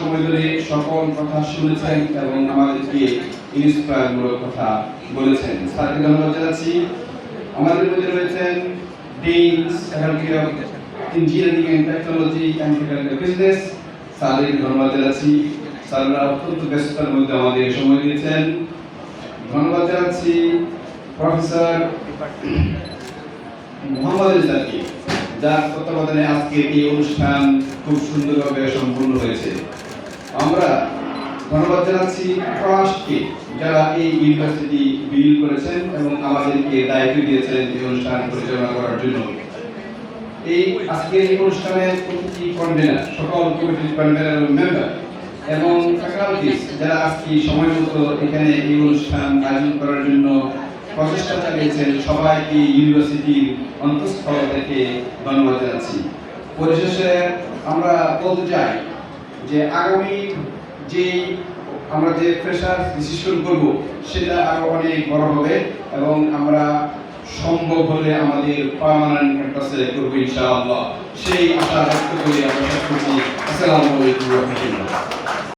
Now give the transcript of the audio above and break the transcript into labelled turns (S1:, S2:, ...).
S1: সময় ধরে সকল কথা শুনেছেন এবং আমাদেরকে ইন্সপায়ারমূলক কথা বলেছেন। স্যারকে ধন্যবাদ জানাচ্ছি। আমাদের মধ্যে রয়েছেন deans faculty of engineering and technology and faculty of business, স্যারকে ধন্যবাদ জানাচ্ছি। স্যাররা অত্যন্ত ব্যস্ততার মধ্যে আমাদের সময় দিয়েছেন। ধন্যবাদ জানাচ্ছি প্রফেসর মোহাম্মদ স্যারকে, যার তত্ত্বাবধানে আজকে এই অনুষ্ঠান খুব সুন্দরভাবে সম্পন্ন হয়েছে। আমরা ধন্যবাদ জানাচ্ছি ট্রাস্টকে, যারা এই ইউনিভার্সিটি বিল্ড করেছেন এবং আমাদেরকে দায়িত্ব দিয়েছেন এই অনুষ্ঠান পরিচালনা করার জন্য। এই আজকের এই অনুষ্ঠানের প্রতিটি কনভেনার, সকল কমিটির কনভেনার মেম্বার এবং ফ্যাকাল্টিজ যারা আজকে সময় মতো এখানে এই অনুষ্ঠান আয়োজন করার জন্য প্রচেষ্টা চালিয়েছেন, সবাইকে ইউনিভার্সিটির অন্তঃস্থল থেকে ধন্যবাদ জানাচ্ছি। পরিশেষে আমরা বলতে চাই যে আগামী আমরা যে ফ্রেশার ডিসিশন করব সেটা আরো অনেক বড় হবে এবং আমরা সম্ভব হলে আমাদের পার্মানেন্ট ক্যাম্পাসে করব ইনশাআল্লাহ। সেই আশা ব্যক্ত করি আমরা সব করছি। আসসালামু আলাইকুম ওয়া রাহমাতুল্লাহ।